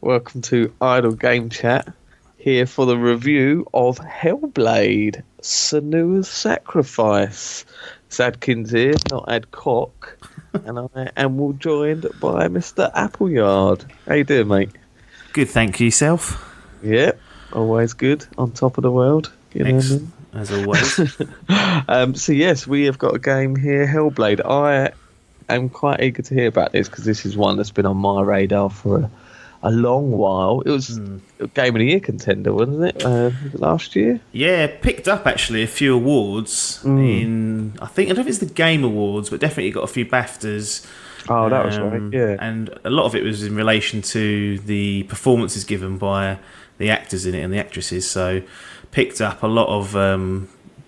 welcome to Idle Game Chat, here for the review of Hellblade, Senua's Sacrifice. It's Adkins here, not Adcock, and I am joined by Mr. Appleyard. How you doing, mate? Good, thank you. Yourself? Yep, always good, on top of the world. Excellent, as always. So yes, we have got a game here, Hellblade. I am quite eager to hear about this, because this is one that's been on my radar for a long while. It was a Game of the Year contender, wasn't it? Last year? Yeah, picked up actually a few awards in, I don't know if it's the Game Awards, but definitely got a few BAFTAs. Oh, that was right, yeah. And a lot of it was in relation to the performances given by the actors in it and the actresses. So picked up a lot of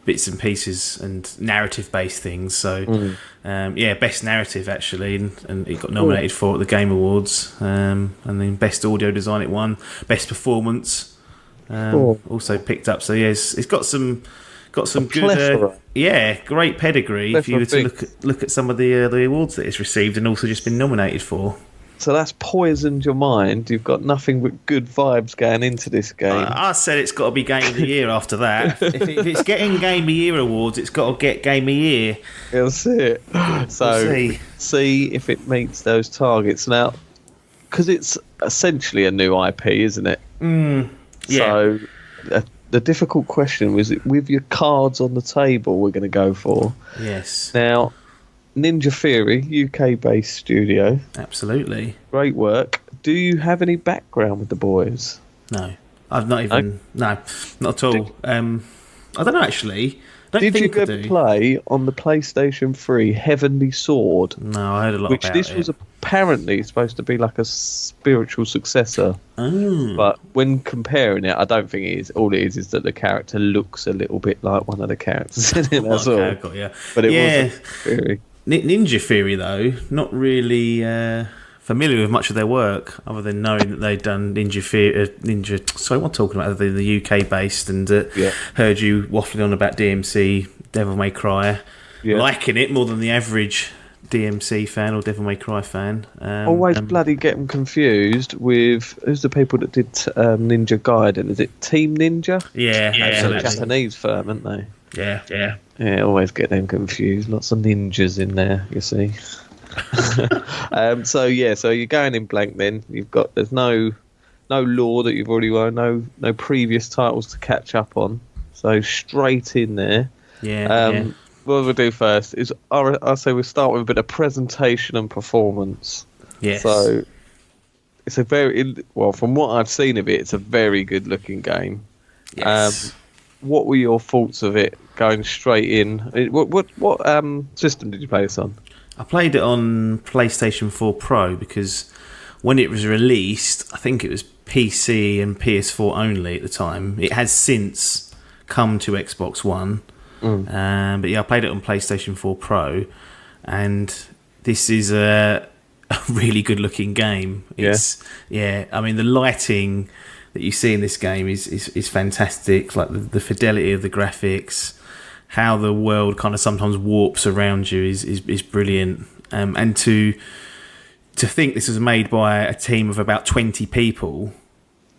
bits and pieces and narrative-based things. So, best narrative, actually, and it got nominated for at the Game Awards. And then best audio design it won. Best performance also picked up. So, yeah, it's got some good... great pedigree if you were to look at some of the awards that it's received and also just been nominated for. So that's poisoned your mind. You've got nothing but good vibes going into this game. I said it's got to be Game of the Year after that. if it's getting Game of the Year awards, it's got to get Game of the Year. That's it. So we'll see if it meets those targets. Now, because it's essentially a new IP, isn't it? Yeah. So the difficult question was, with your cards on the table, we're going to go for. Yes. Now, Ninja Theory, UK-based studio. Absolutely. Great work. Do you have any background with the boys? No. I've not even... No, not at all. I don't know, actually. Did you ever play on the PlayStation 3 Heavenly Sword? No, I heard a lot about it. Which this was apparently supposed to be like a spiritual successor. Oh. But when comparing it, I don't think it is. All it is that the character looks a little bit like one of the characters in it, that's all. Got you. But it wasn't Theory. Ninja Theory, though, not really familiar with much of their work, other than knowing that they'd done Sorry, what am I talking about? Other than the UK based, and heard you waffling on about DMC, Devil May Cry, liking it more than the average DMC fan or Devil May Cry fan. Always bloody get them confused with who's the people that did Ninja Gaiden? Is it Team Ninja? Yeah, absolutely. Japanese firm, aren't they? Yeah. Yeah, always get them confused. Lots of ninjas in there, you see. So you're going in blank then. There's no lore that you've already won, no previous titles to catch up on. So straight in there. Yeah. What we'll do first is I'll say we'll start with a bit of presentation and performance. Yes. So it's from what I've seen of it, it's a very good looking game. Yes. What were your thoughts of it going straight in? What system did you play this on? I played it on PlayStation 4 Pro because when it was released, I think it was PC and PS4 only at the time. It has since come to Xbox One. But yeah, I played it on PlayStation 4 Pro, and this is a really good looking game. I mean, the lighting that you see in this game is fantastic. Like the fidelity of the graphics, how the world kind of sometimes warps around you is brilliant. And to think this was made by a team of about 20 people,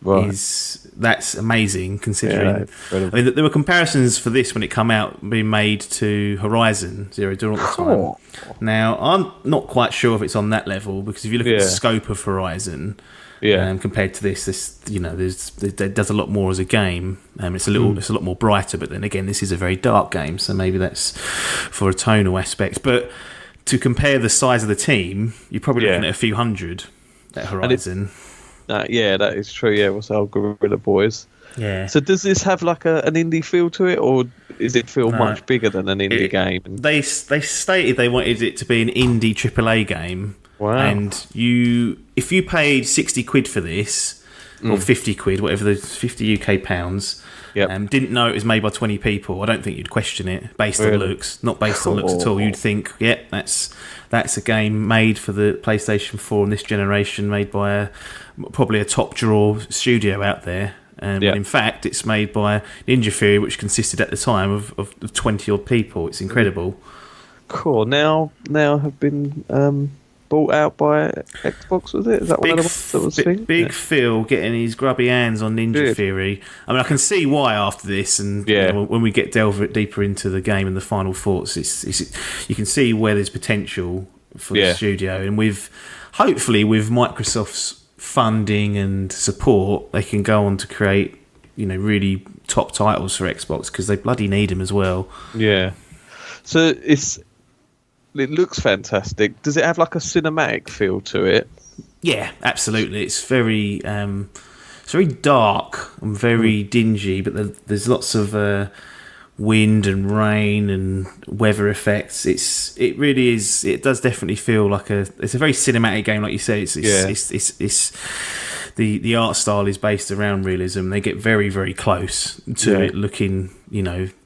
that's amazing, considering. I mean, there were comparisons for this when it came out being made to Horizon Zero Dawn at the time. Now, I'm not quite sure if it's on that level, because if you look at the scope of Horizon, compared to this, it does a lot more as a game. It's a lot more brighter, but then again, this is a very dark game, so maybe that's for a tonal aspect. But to compare the size of the team, you're probably looking at a few hundred at Horizon. That is true. Yeah, what's our Guerrilla Boys? Yeah. So does this have like an indie feel to it, or does it feel much bigger than an indie game? They stated they wanted it to be an indie AAA game. Wow. And if you paid 60 quid for this, or 50 quid, whatever, the 50 UK pounds, didn't know it was made by 20 people, I don't think you'd question it based on looks. Not based on looks at all. You'd think, that's a game made for the PlayStation 4 in this generation, made by probably a top drawer studio out there. But in fact, it's made by Ninja Theory, which consisted at the time of 20 odd people. It's incredible. Cool. Now have been bought out by Xbox, was it? Is that one of the ones that was seen? Big Phil getting his grubby hands on Ninja Good. Theory. I mean, I can see why after this, and when we delve deeper into the game and the final thoughts, you can see where there's potential for the studio, and hopefully with Microsoft's funding and support, they can go on to create really top titles for Xbox, because they bloody need them as well. Yeah. So it looks fantastic. Does it have like a cinematic feel to it? Yeah, absolutely. It's very dark and very dingy, but there's lots of wind and rain and weather effects. It really is. It does definitely feel like it's a very cinematic game, like you say. It's the art style is based around realism. They get very, very close to it looking,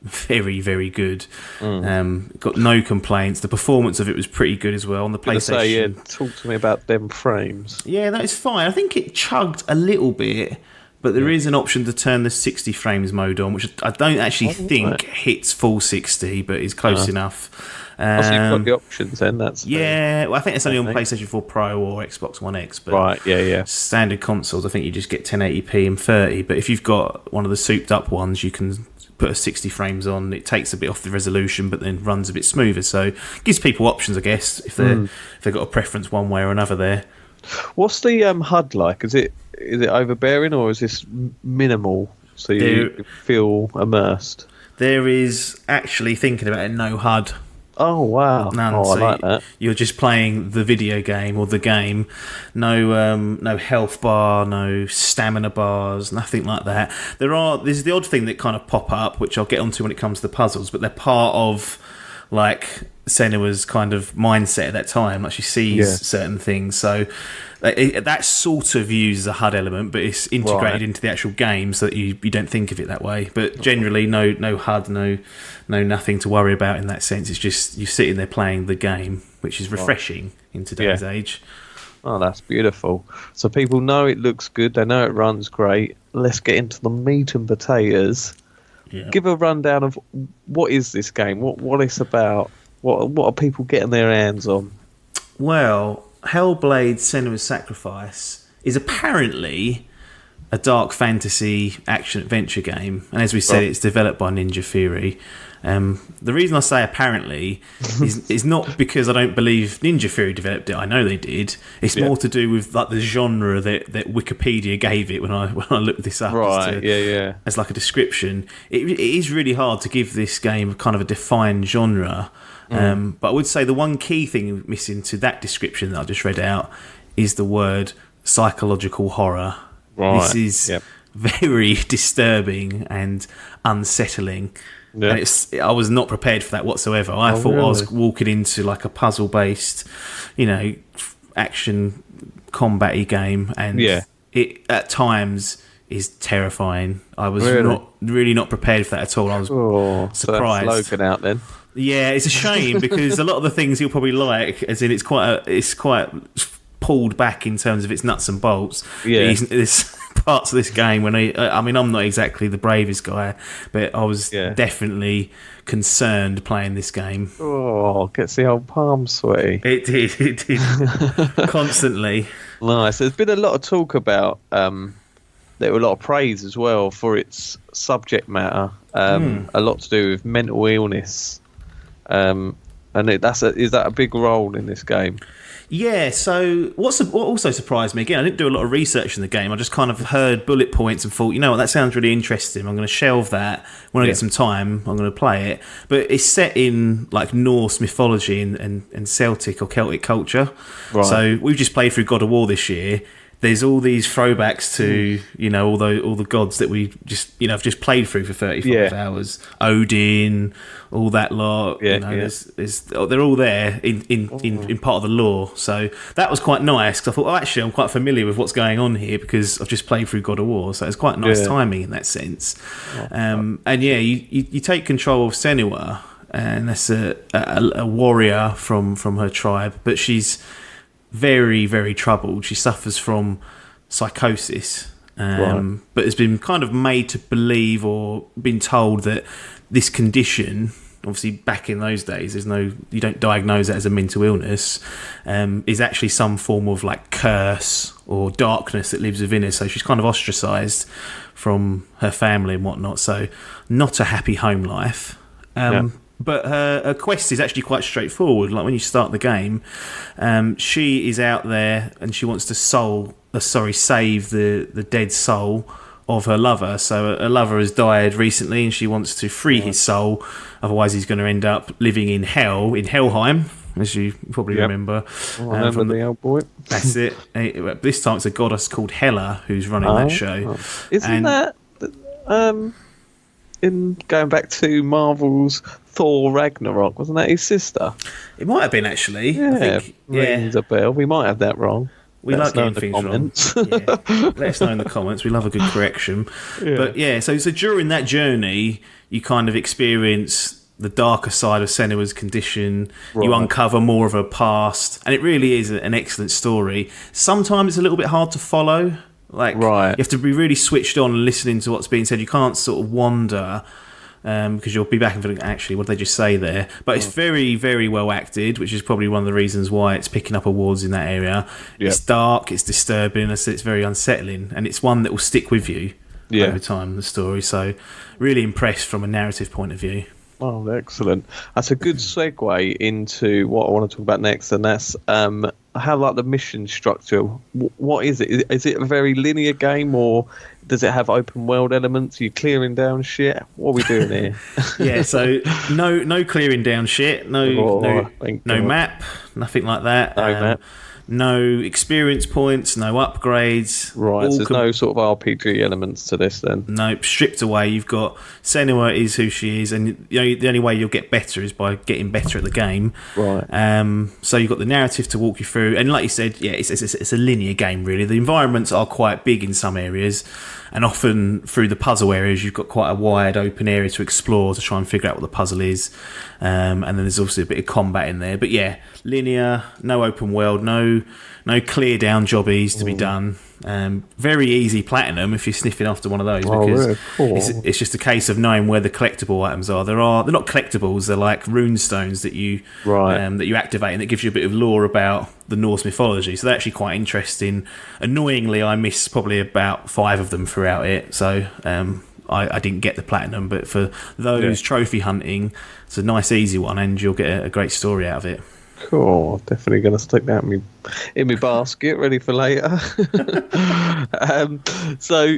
very, very good. Got no complaints. The performance of it was pretty good as well on the PlayStation. Talk to me about them frames. Yeah, that is fine. I think it chugged a little bit, but there is an option to turn the 60 frames mode on, which I don't actually think hits full 60, but is close enough. So you've got the options then. That's well, I think it's only on PlayStation 4 Pro or Xbox One X. But standard consoles, I think you just get 1080p and 30. But if you've got one of the souped up ones, you can put a 60 frames on. It takes a bit off the resolution, but then runs a bit smoother. So it gives people options, I guess, if they've got a preference one way or another there. What's the HUD like? Is it overbearing, or is this minimal so you feel immersed? There is, actually, thinking about it, no HUD. Oh wow! None. I like that. You're just playing the video game or the game. No health bar, no stamina bars, nothing like that. There's the odd thing that kind of pop up, which I'll get onto when it comes to the puzzles, but they're part of like Senua's kind of mindset at that time. Like she sees certain things, so that sort of uses a HUD element, but it's integrated into the actual game so that you don't think of it that way. But generally, no HUD, no nothing to worry about in that sense. It's just you sitting there playing the game, which is refreshing in today's age. Oh, that's beautiful. So people know it looks good. They know it runs great. Let's get into the meat and potatoes. Yeah. Give a rundown of what is this game? What it's about? What are people getting their hands on? Well, Hellblade: Senua's Sacrifice is apparently a dark fantasy action adventure game, and as we said, it's developed by Ninja Theory. The reason I say apparently is not because I don't believe Ninja Theory developed it. I know they did. It's more to do with like the genre that Wikipedia gave it when I looked this up. As like a description. It is really hard to give this game kind of a defined genre. But I would say the one key thing missing to that description that I just read out is the word psychological horror. Right. This is very disturbing and unsettling. Yeah. And I was not prepared for that whatsoever. I thought I was walking into like a puzzle-based, action combat-y game, and it at times is terrifying. I was not prepared for that at all. I was surprised. So that's Logan out then. Yeah, it's a shame because a lot of the things you'll probably like, as in it's quite pulled back in terms of its nuts and bolts. Yeah, there's parts of this game when I'm not exactly the bravest guy, but I was definitely concerned playing this game. Oh, gets the old palms sweaty. It did constantly. Nice. There's been a lot of talk about there were a lot of praise as well for its subject matter. A lot to do with mental illness. And is that a big role in this game? Yeah, so what also surprised me, again, I didn't do a lot of research in the game. I just kind of heard bullet points and thought, that sounds really interesting. I'm going to shelve that. When I get some time, I'm going to play it. But it's set in like Norse mythology and Celtic or Celtic culture. Right. So we've just played through God of War this year. There's all these throwbacks to, all the gods that we just, have just played through for 35 hours. Odin, all that lot. They're all there in part of the lore. So that was quite nice because I thought, actually, I'm quite familiar with what's going on here because I've just played through God of War. So it's quite nice timing in that sense. You take control of Senua, and that's a warrior from her tribe, but she's very, very troubled. She suffers from psychosis, but has been kind of made to believe or been told that this condition obviously back in those days, you don't diagnose it as a mental illness, is actually some form of like curse or darkness that lives within her. So she's kind of ostracised from her family and whatnot. So not a happy home life. But her quest is actually quite straightforward. Like when you start the game, she is out there and she wants to save the dead soul of her lover. So her lover has died recently and she wants to free his soul, otherwise he's going to end up living in hell, in Helheim, as you probably remember. I remember the old boy. That's it. This time it's a goddess called Hela who's running that show. Isn't that in going back to Marvel's Thor Ragnarok, wasn't that his sister? It might have been, actually. Yeah, rings a bell. We might have that wrong. We like getting things wrong. Yeah. Let us know in the comments. We love a good correction. Yeah. But yeah, so during that journey, you kind of experience the darker side of Senua's condition. Right. You uncover more of her past, and it really is an excellent story. Sometimes it's a little bit hard to follow. Like, you have to be really switched on and listening to what's being said. You can't sort of wander. Because you'll be back and thinking, actually, what did they just say there? But it's very, very well acted, which is probably one of the reasons why it's picking up awards in that area. Yep. It's dark, it's disturbing, it's very unsettling, and it's one that will stick with you over time, the story. So really impressed from a narrative point of view. Oh, excellent. That's a good segue into what I want to talk about next, and that's how, like, the mission structure. What is it? Is it a very linear game, or does it have open world elements? Are you clearing down shit? What are we doing here? Yeah, so no clearing down shit, no map, nothing like that. No map. No experience points, no upgrades. Right, so there's no sort of RPG elements to this then? Nope, stripped away. You've got Senua is who she is, and the only way you'll get better is by getting better at the game. Right. So you've got the narrative to walk you through, and like you said, yeah, it's a linear game really. The environments are quite big in some areas, and often through the puzzle areas you've got quite a wide open area to explore to try and figure out what the puzzle is. And then there's also a bit of combat in there, but yeah, linear, no open world, no clear down jobbies to be done. Very easy platinum if you're sniffing after one of those, because really? Cool. it's just a case of knowing where the collectible items are. They're not collectibles; they're like rune stones that you activate, and it gives you a bit of lore about the Norse mythology. So they're actually quite interesting. Annoyingly, I miss probably about 5 of them throughout it. So I didn't get the platinum, but for those trophy hunting, it's a nice easy one, and you'll get a great story out of it. Cool. Definitely going to stick that in my basket, ready for later. So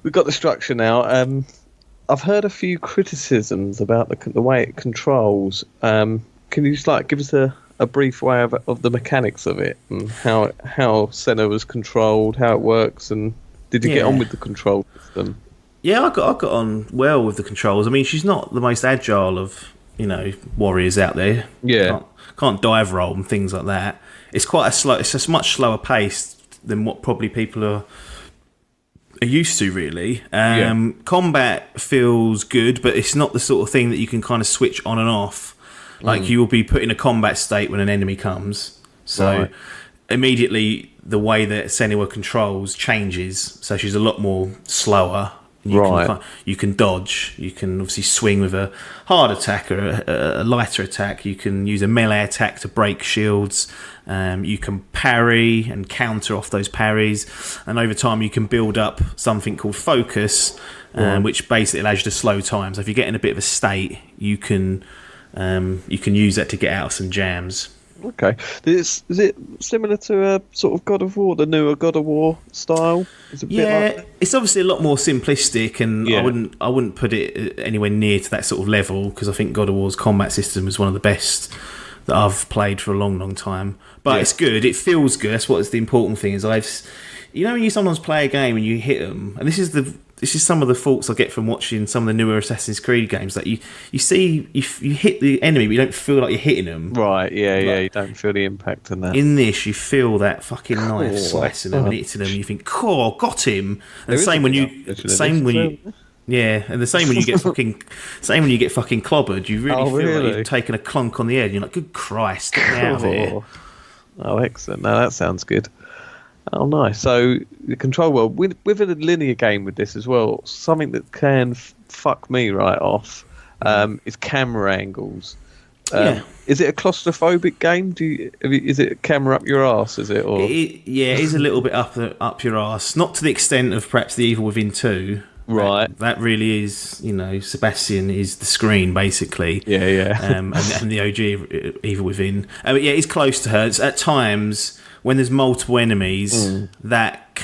we've got the structure now. I've heard a few criticisms about the way it controls. Can you just give us a brief way of the mechanics of it, and how Senua was controlled, how it works, and did you get on with the control system? Yeah, I got on well with the controls. I mean, she's not the most agile of warriors out there. Yeah. Can't dive roll and things like that. It's a much slower pace than what probably people are used to, really. Combat feels good, but it's not the sort of thing that you can kind of switch on and off. Like you will be put in a combat state when an enemy comes. So immediately the way that Senua controls changes. So she's a lot more slower. You can dodge. You can obviously swing with a hard attack or a lighter attack. You can use a melee attack to break shields. You can parry and counter off those parries. And over time, you can build up something called focus, which basically allows you to slow time. So if you get in a bit of a state, you can use that to get out of some jams. Okay. Is it similar to a sort of God of War, the newer God of War style? Is it a bit like... it's obviously a lot more simplistic, and I wouldn't put it anywhere near to that sort of level, because I think God of War's combat system is one of the best that I've played for a long, long time. But it's good. It feels good. That's what's the important thing. Is when you sometimes play a game and you hit them, and this is some of the faults I get from watching some of the newer Assassin's Creed games. That you hit the enemy, but you don't feel like you're hitting them. Right? Yeah. You don't feel the impact in that. In this, you feel that fucking knife slicing them and hitting them. And you think, "Cool, got him." And the same when you get fucking clobbered. You really feel like you've taken a clunk on the head. You're like, "Good Christ, get me out of here." Oh, excellent! Now that sounds good. Oh, nice. So the control world with a linear game with this as well. Something that can fuck me right off. is camera angles. Yeah. Is it a claustrophobic game? Is it camera up your arse? Is it? Or Yeah, it is a little bit up your arse. Not to the extent of perhaps the Evil Within 2. right? That really is, Sebastian is the screen basically. Yeah. And the OG Evil Within. But yeah, it's close to her. It's at times when there's multiple enemies that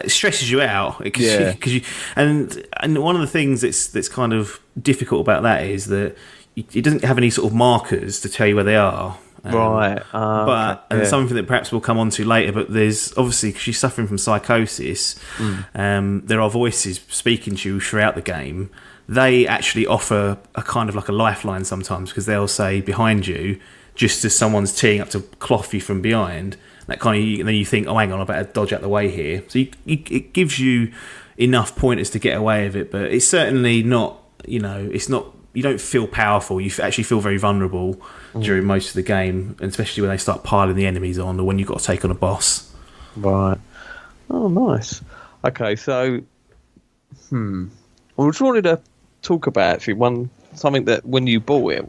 stresses you out because you and one of the things that's kind of difficult about that is that it doesn't have any sort of markers to tell you where they are. Right. And something that perhaps we'll come on to later, but there's obviously, because she's suffering from psychosis, there are voices speaking to you throughout the game. They actually offer a kind of like a lifeline sometimes, because they'll say behind you, just as someone's teeing up to cloth you from behind, that kind of, and then you think, oh, hang on, I better dodge out the way here. So it gives you enough pointers to get away with it, but it's certainly not, it's not, you don't feel powerful. You actually feel very vulnerable during most of the game, and especially when they start piling the enemies on, or when you've got to take on a boss. Right. Oh, nice. Okay, so, I was wanted to talk about actually something that when you bought it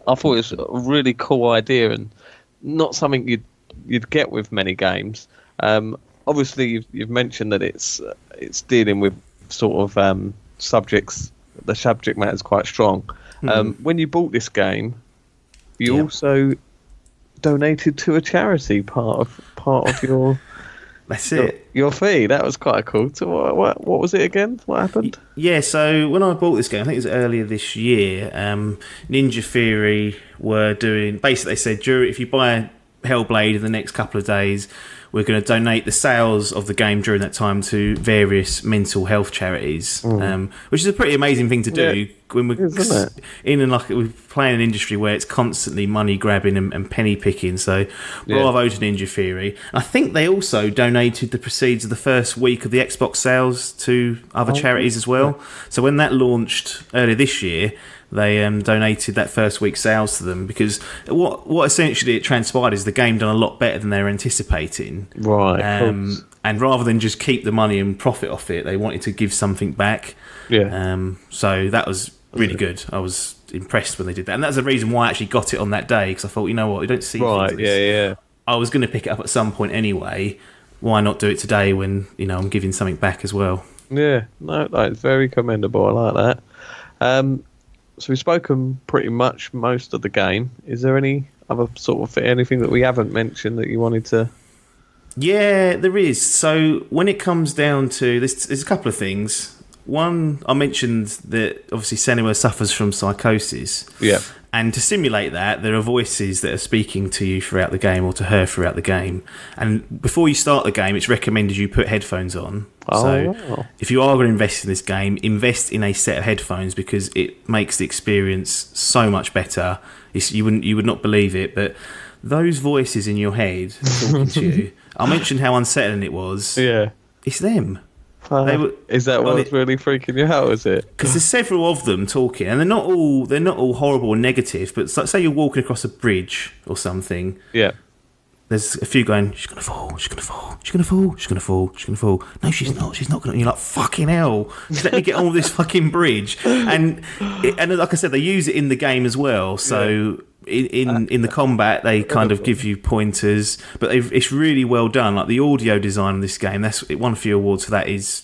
I thought it was a really cool idea and not something you'd get with many games. Obviously, you've mentioned that it's dealing with sort of subjects. The subject matter is quite strong. When you bought this game, you also donated to a charity part of your. That's it. Your fee. That was quite cool. So what was it again? What happened? Yeah, so when I bought this game, I think it was earlier this year, Ninja Theory were doing. Basically, they said, if you buy Hellblade in the next couple of days, we're going to donate the sales of the game during that time to various mental health charities, which is a pretty amazing thing to do when we're we're playing an industry where it's constantly money grabbing and penny picking. So bravo to Ninja Theory. I think they also donated the proceeds of the first week of the Xbox sales to other charities as well. So when that launched earlier this year, they donated that first week's sales to them, because what essentially it transpired is the game done a lot better than they were anticipating. Right. And rather than just keep the money and profit off it, they wanted to give something back. Yeah. So that was really good. I was impressed when they did that. And that's the reason why I actually got it on that day, because I thought, you know what, you don't see things like this. Yeah. I was going to pick it up at some point anyway. Why not do it today when, I'm giving something back as well? Yeah. No, it's very commendable. I like that. So we've spoken pretty much most of the game. Is there any other sort of anything that we haven't mentioned that you wanted to? Yeah, there is. So when it comes down to this, there's a couple of things. One, I mentioned that obviously Senua suffers from psychosis. Yeah. And to simulate that, there are voices that are speaking to you throughout the game, or to her throughout the game. And before you start the game, it's recommended you put headphones on. So if you are going to invest in this game, invest in a set of headphones, because it makes the experience so much better. You would not believe it, but those voices in your head talking to you, I mentioned how unsettling it was. Yeah. It's them. Is that what's really freaking you out? Is it? Because there's several of them talking, and they're not all horrible or negative. But say you're walking across a bridge or something. Yeah. There's a few going, she's gonna fall, she's gonna fall, she's gonna fall, she's gonna fall, she's gonna fall. No, she's not gonna. And you're like, fucking hell, just let me get on with this fucking bridge. And like I said, they use it in the game as well. So. In the combat, they kind of give you pointers, but it's really well done. Like the audio design of this game, it won a few awards for that. It's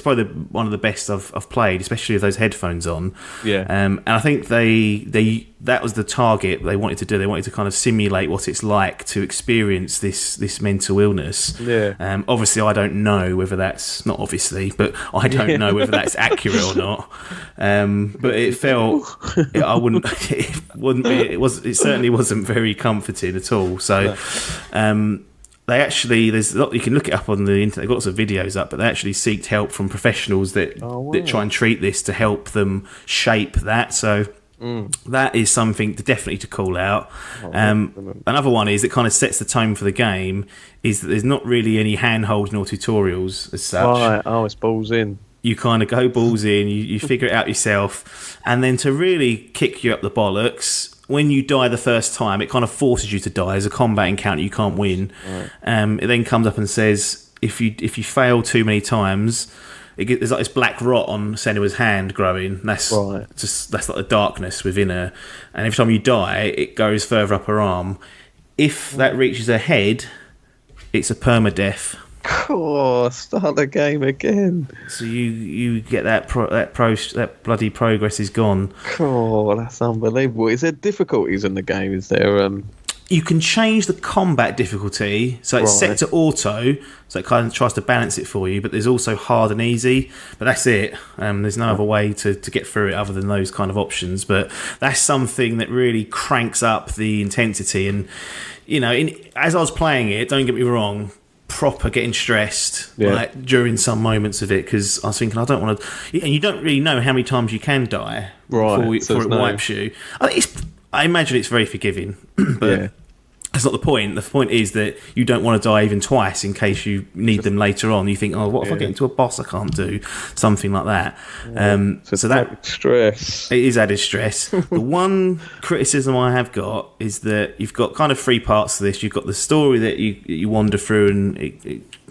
probably one of the best I've played, especially with those headphones on. Yeah. And I think that was the target they wanted to do. They wanted to kind of simulate what it's like to experience this mental illness. Yeah. Obviously, I don't know whether that's not obviously, but I don't know whether that's accurate or not. But it felt it certainly wasn't very comforting at all. So. They actually, there's a lot, you can look it up on the internet. They've got lots of videos up, but they actually seeked help from professionals that try and treat this to help them shape that. So that is something definitely to call out. Another one is, it kind of sets the tone for the game, is that there's not really any hand-holding or tutorials as such. Right. Oh, it's balls in. You kind of go balls in, you figure it out yourself, and then to really kick you up the bollocks, when you die the first time, it kind of forces you to die. As a combat encounter, you can't win. Right. It then comes up and says, if you fail too many times, there's like this black rot on Senua's hand growing. That's Right. that's like the darkness within her. And every time you die, it goes further up her arm. If that reaches her head, it's a permadeath. Oh, start the game again. So you get that bloody progress is gone. Oh, that's unbelievable. Is there difficulties in the game? Is there You can change the combat difficulty, so it's set to auto, so it kind of tries to balance it for you, but there's also hard and easy, but that's it. There's no other way to get through it other than those kind of options, but that's something that really cranks up the intensity. And, you know, as I was playing it, don't get me wrong, proper getting stressed like during some moments of it, because I was thinking, I don't want to, and you don't really know how many times you can die before it wipes you. I imagine it's very forgiving, but that's not the point. The point is that you don't want to die even twice in case you need them later on. You think, oh, what if I get into a boss I can't do? Something like that. So that stress. It is added stress. The one criticism I have got is that you've got kind of three parts to this. You've got the story that you wander through and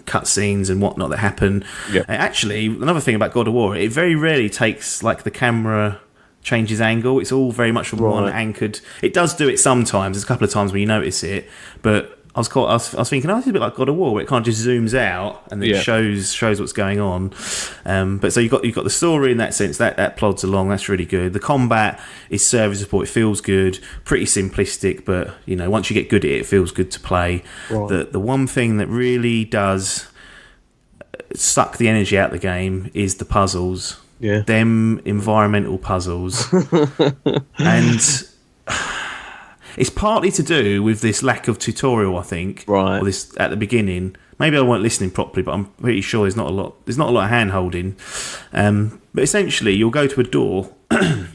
cutscenes and whatnot that happen. Yep. Actually, another thing about God of War, it very rarely takes like the camera changes angle. It's all very much from one anchored. It does do it sometimes. There's a couple of times where you notice it, but I was thinking, oh, it's a bit like God of War, where it kind of just zooms out and then shows what's going on. But so you've got the story in that sense that plods along. That's really good. The combat is serviceable. It feels good. Pretty simplistic, but you know, once you get good at it, it feels good to play. Right. The one thing that really does suck the energy out of the game is the puzzles. Yeah. Them environmental puzzles. And it's partly to do with this lack of tutorial, I think. Right. Or this at the beginning. Maybe I weren't listening properly, but I'm pretty sure there's not a lot of hand holding. But essentially you'll go to a door and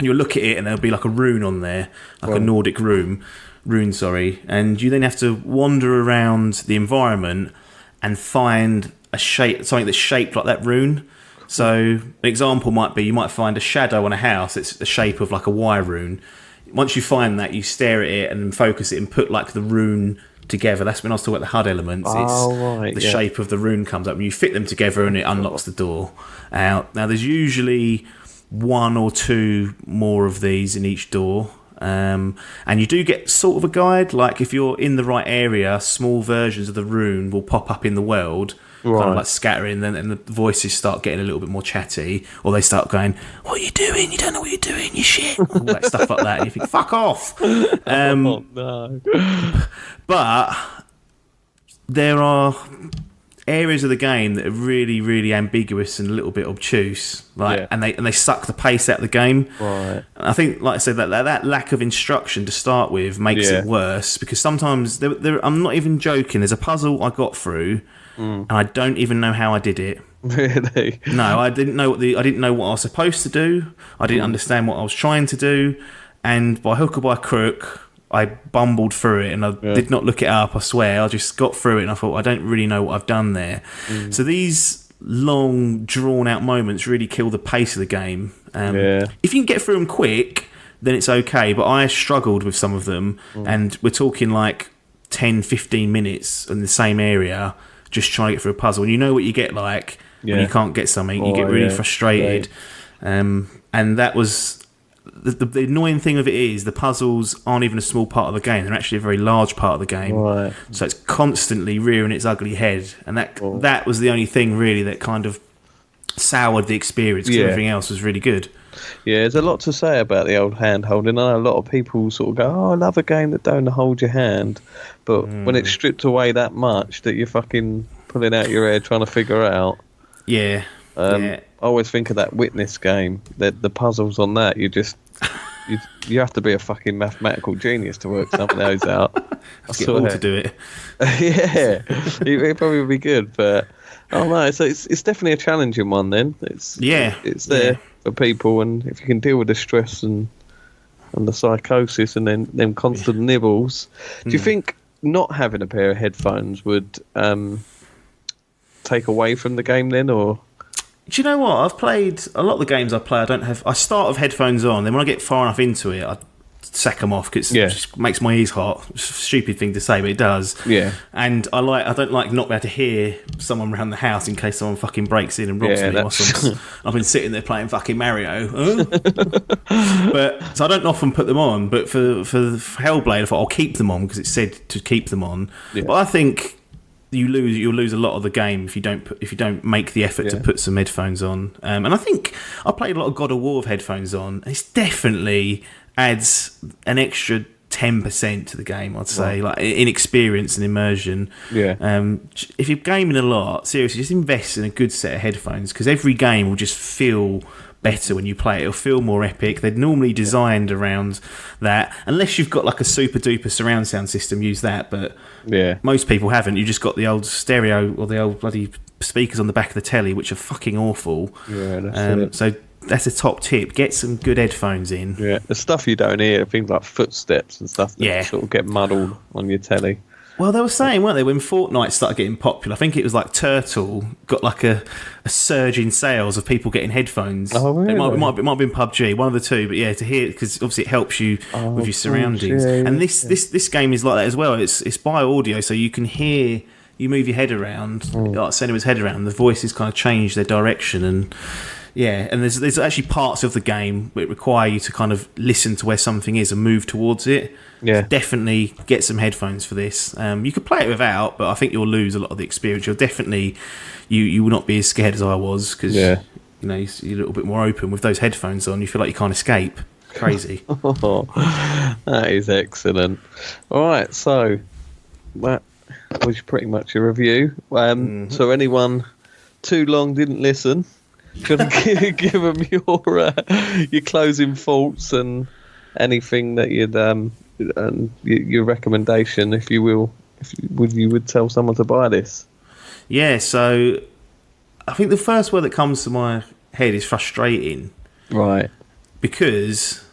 you'll look at it and there'll be like a rune on there, like a Nordic rune, and you then have to wander around the environment and find something that's shaped like that rune. So an example might be you might find a shadow on a house that's the shape of like a Y rune. Once you find that, you stare at it and focus it and put like the rune together. That's when I was talking about the HUD elements. It's the shape of the rune comes up and you fit them together and it unlocks the door. Now there's usually one or two more of these in each door. And you do get sort of a guide, like if you're in the right area, small versions of the rune will pop up in the world. Kind of like scattering, and the voices start getting a little bit more chatty, or they start going, "What are you doing? You don't know what you're doing. You shit." All that stuff like that, and you think, "Fuck off." Oh no! But there are areas of the game that are really, really ambiguous and a little bit obtuse, and they suck the pace out of the game. Right. And I think, like I said, that lack of instruction to start with makes it worse, because sometimes I'm not even joking. There's a puzzle I got through. And I don't even know how I did it. Really? No, I didn't know what I was supposed to do. I didn't understand what I was trying to do, and by hook or by crook, I bumbled through it, and I did not look it up. I swear, I just got through it, and I thought, I don't really know what I've done there. So these long, drawn-out moments really kill the pace of the game. If you can get through them quick, then it's okay. But I struggled with some of them, and we're talking like 10, 15 minutes in the same area, just trying to get through a puzzle. And you know what you get like when you can't get something. You get really frustrated. And that was... The annoying thing of it is the puzzles aren't even a small part of the game. They're actually a very large part of the game. Right. So it's constantly rearing its ugly head. And that was the only thing really that kind of soured the experience, because everything else was really good. Yeah, there's a lot to say about the old hand holding. I know a lot of people sort of go, "Oh, I love a game that don't hold your hand," but when it's stripped away that much that you're fucking pulling out your hair trying to figure out. I always think of that Witness game. The puzzles on that, you have to be a fucking mathematical genius to work some of those out. I get all to do it. It probably would be good, but no, so it's definitely a challenging one. Then it's there for people, and if you can deal with the stress and the psychosis and then them constant nibbles, do you think not having a pair of headphones would take away from the game then, or? Do you know what? I've played a lot of the games I play. I start with headphones on, then when I get far enough into it, I sack them off because Yeah. it just makes my ears hot. It's a stupid thing to say, but it does. Yeah. And I don't like not being able to hear someone around the house in case someone fucking breaks in and robs me. Whilst I've been sitting there playing fucking Mario. But so I don't often put them on. But for Hellblade, I thought I'll keep them on because it said to keep them on. Yeah. But I think you'll lose a lot of the game if you don't make the effort to put some headphones on. And I think I played a lot of God of War with headphones on. It definitely adds an extra 10% to the game, I'd say, like in experience and immersion. Yeah. If you're gaming a lot, seriously, just invest in a good set of headphones because every game will just feel better when you play it. It'll feel more epic. They're normally designed around that, unless you've got like a super duper surround sound system, use that, but most people haven't. You just got the old stereo or the old bloody speakers on the back of the telly, which are fucking awful. So that's a top tip. Get some good headphones in. Yeah, the stuff you don't hear, things like footsteps and stuff that sort of get muddled on your telly. Well, they were saying, weren't they, when Fortnite started getting popular, I think it was like Turtle got like a surge in sales of people getting headphones. Oh, really? It might have been PUBG, one of the two, but yeah, to hear, because obviously it helps you with your surroundings. And this game is like that as well. It's by audio, so you can hear, you move your head around, like Senua's head around, the voices kind of change their direction, and and there's actually parts of the game that require you to kind of listen to where something is and move towards it. Yeah, so definitely get some headphones for this. You could play it without, but I think you'll lose a lot of the experience. You'll definitely you will not be as scared as I was because you're a little bit more open with those headphones on. You feel like you can't escape. Crazy. That is excellent. All right, so that was pretty much a review. So anyone too long didn't listen, could give them your closing thoughts and anything that you'd and your recommendation, if you will, you would tell someone to buy this. Yeah, so I think the first word that comes to my head is frustrating. Right. Because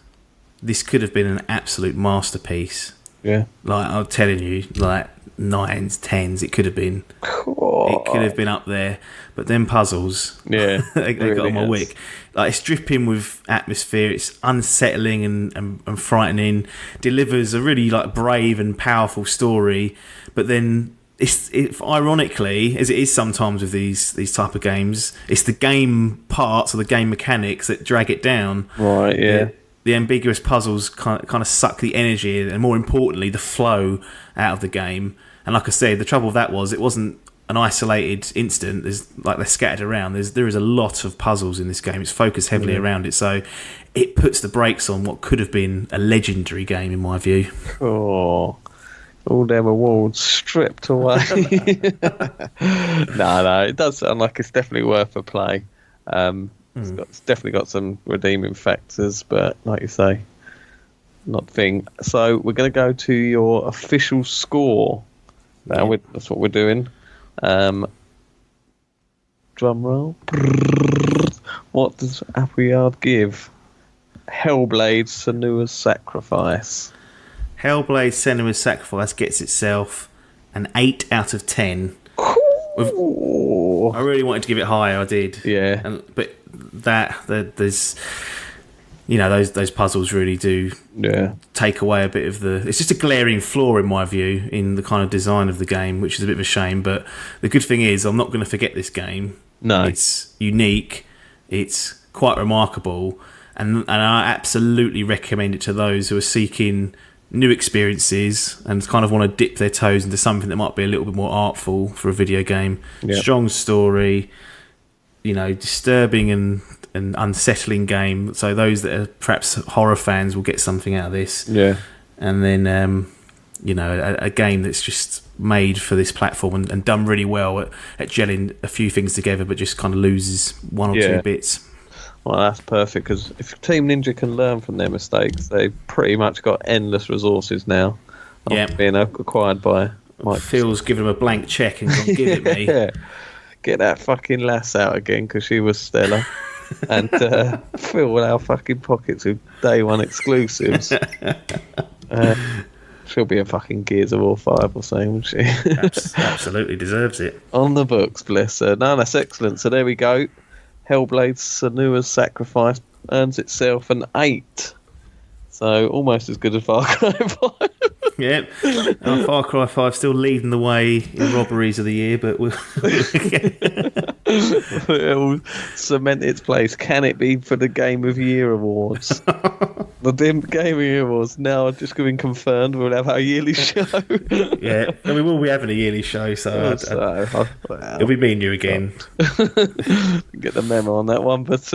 this could have been an absolute masterpiece. Yeah. Like, I'm telling you, like 9s, 10s, it could have been. It could have been up there. But them puzzles, they really got on my wick. Like, it's dripping with atmosphere. It's unsettling and frightening. Delivers a really like brave and powerful story. But then, it's ironically, as it is sometimes with these type of games, it's the game parts or the game mechanics that drag it down. Right. Yeah. The ambiguous puzzles kind of suck the energy and, more importantly, the flow out of the game. And like I said, the trouble with that was it wasn't an isolated instant. They're scattered around. There is a lot of puzzles in this game. It's focused heavily around it, so it puts the brakes on what could have been a legendary game in my view. Oh, all them awards stripped away. No, it does sound like it's definitely worth a play. It's definitely got some redeeming factors, but like you say, not thing. So we're going to go to your official score. Now that's what we're doing. Drum roll. What does Appleyard give Hellblade: Senua's Sacrifice? Hellblade: Senua's Sacrifice gets itself an 8 out of 10. I really wanted to give it higher. I did. Yeah. But there's, those puzzles really do take away a bit of the... It's just a glaring flaw in my view in the kind of design of the game, which is a bit of a shame. But the good thing is I'm not going to forget this game. No. It's unique. It's quite remarkable. And I absolutely recommend it to those who are seeking new experiences and kind of want to dip their toes into something that might be a little bit more artful for a video game. Yep. Strong story, disturbing and unsettling game. So those that are perhaps horror fans will get something out of this. Yeah. And then, a game that's just made for this platform and done really well at gelling a few things together, but just kind of loses one or two bits. Well, that's perfect, because if Team Ninja can learn from their mistakes, they've pretty much got endless resources now. Being acquired by Microsoft. Phil's given them a blank check and gone, give it me. Get that fucking lass out again, because she was stellar. And fill our fucking pockets with day one exclusives. She'll be a fucking Gears of War 5 or something, won't she? Absolutely deserves it. On the books, bless her. No, that's excellent. So there we go. Hellblade: Senua's Sacrifice earns itself an 8. So almost as good as Far Cry 5. Yep. Far Cry 5 still leading the way in robberies of the year, but we'll It will cement its place. Can it be for the Game of Year awards? The Dimp Game of Year awards now just been confirmed. We'll have our yearly show. yeah, and we will be having a yearly show, so it'll be me and you again. Get the memo on that one, but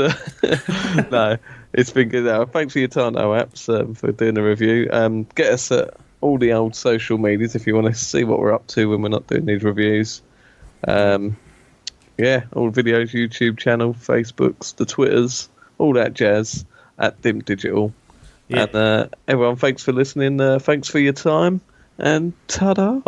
no, it's been good. Thanks for your time, though, Apps, for doing the review. Get us at all the old social medias if you want to see what we're up to when we're not doing these reviews. Yeah, all videos, YouTube channel, Facebooks, the Twitters, all that jazz at Dimp Digital. Yeah. And everyone, thanks for listening. Thanks for your time, and ta-da.